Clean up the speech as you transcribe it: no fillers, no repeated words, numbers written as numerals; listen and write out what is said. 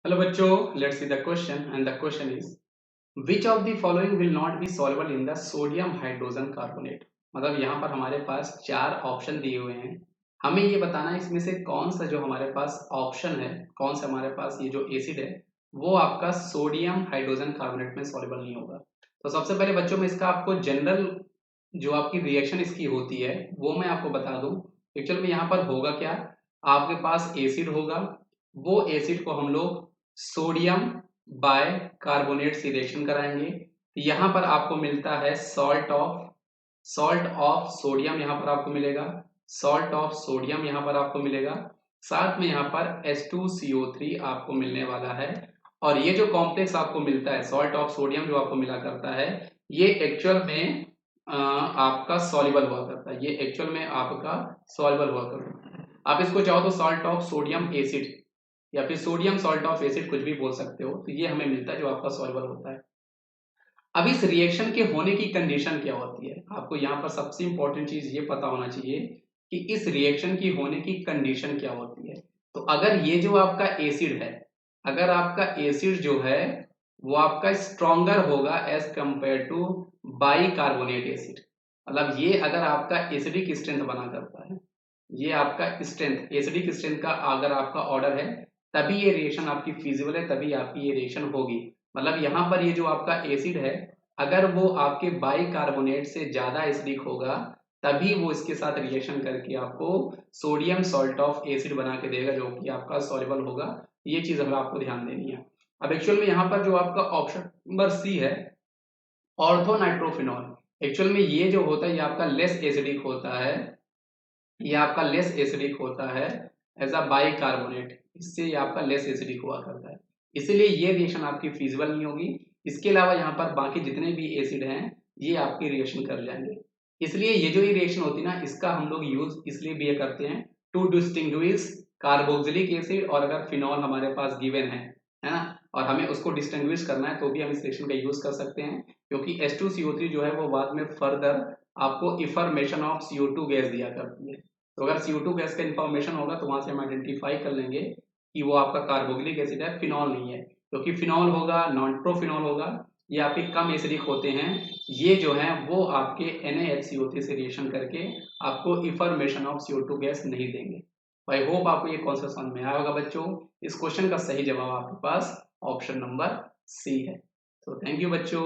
Hello बच्चों, let's see the question and the question is which of the following will not be soluble in the sodium hydrogen carbonate. मतलब यहाँ पर हमारे पास चार option दिए हुए हैं। हमें ये बताना है इसमें से कौन सा जो हमारे पास ऑप्शन है, कौन सा हमारे पास ये जो एसिड है वो आपका सोडियम हाइड्रोजन कार्बोनेट में सॉल्युबल नहीं होगा। तो सबसे पहले बच्चों में इसका आपको जनरल जो आपकी रिएक्शन इसकी होती है वो मैं आपको बता दूं। एक्चुअल में यहाँ पर होगा क्या, आपके पास एसिड होगा, वो एसिड को हम लोग सोडियम बाय कार्बोनेट से रिएक्शन कराएंगे। यहाँ पर आपको मिलता है सॉल्ट ऑफ सोडियम, यहाँ पर आपको मिलेगा सॉल्ट ऑफ सोडियम, यहाँ पर आपको मिलेगा साथ में यहाँ पर H2CO3 आपको मिलने वाला है। और ये जो कॉम्प्लेक्स आपको मिलता है सॉल्ट ऑफ सोडियम जो आपको मिला करता है ये एक्चुअल में आपका सॉल्युबल हुआ करता है, ये एक्चुअल में आपका सॉल्युबल हुआ करता है। आप इसको चाहो तो सॉल्ट ऑफ सोडियम एसिड या फिर सोडियम सॉल्ट ऑफ एसिड कुछ भी बोल सकते हो, तो ये हमें मिलता है जो आपका सॉल्युबल होता है। अब इस रिएक्शन के होने की कंडीशन क्या होती है, आपको यहाँ पर सबसे इंपॉर्टेंट चीज ये पता होना चाहिए कि इस रिएक्शन की होने की कंडीशन क्या होती है। तो अगर ये जो आपका एसिड है, अगर आपका एसिड जो है वो आपका स्ट्रॉन्गर होगा as compare to bicarbonate acid, मतलब ये अगर आपका एसिडिक स्ट्रेंथ बना करता है, ये आपका स्ट्रेंथ एसिडिक स्ट्रेंथ का अगर आपका ऑर्डर है तभी ये रिएक्शन आपकी फिजिबल है, तभी आपकी ये रिएक्शन होगी। मतलब यहाँ पर ये जो आपका एसिड है अगर वो आपके बाइकार्बोनेट से ज्यादा एसिडिक होगा तभी वो इसके साथ रिएक्शन करके आपको सोडियम सॉल्ट ऑफ एसिड बना के देगा जो कि आपका सॉल्युबल होगा। ये चीज हमें आपको ध्यान देनी है। अब एक्चुअल में यहाँ पर जो आपका ऑप्शन नंबर सी है ऑर्थो नाइट्रोफिनॉल, एक्चुअल में ये जो होता है ये आपका लेस एसिडिक होता है, ये आपका लेस एसिडिक होता है एज अ बाइकार्बोनेट, इससे ये आपका लेस एसिडिक हुआ करता है, इसीलिए ये रिएक्शन आपकी फिजिबल नहीं होगी। इसके अलावा यहाँ पर बाकी जितने भी एसिड हैं ये आपकी रिएक्शन कर जाएंगे। इसलिए ये जो ये रिएक्शन होती है ना इसका हम लोग यूज इसलिए भी ये करते हैं टू डिस्टिंग्विश कार्बोक्सिलिक एसिड, और अगर फिनॉल हमारे पास गिवन है ना, और हमें उसको डिस्टिंग्विश करना है तो भी हम इस रिएक्शन का यूज कर सकते हैं, क्योंकि H2CO3 जो है वो बाद में फर्दर आपको इफॉर्मेशन ऑफ CO2 गैस दिया करती है। तो अगर CO2 गैस का इन्फॉर्मेशन होगा तो वहां से हम आइडेंटिफाई कर लेंगे कि वो आपका कार्बोक्सिलिक एसिड है, फिनॉल नहीं है, क्योंकि फिनॉल होगा नॉनट्रोफिनॉल होगा, ये आपके कम एसिडिक होते हैं, ये जो है वो आपके NaHCO3 से रिएक्शन करके आपको इफॉर्मेशन ऑफ CO2 गैस नहीं देंगे। आई होप आपको ये कॉन्सेप्ट समझ में आया होगा बच्चों। इस क्वेश्चन का सही जवाब आपके पास ऑप्शन नंबर सी है। तो थैंक यू बच्चों।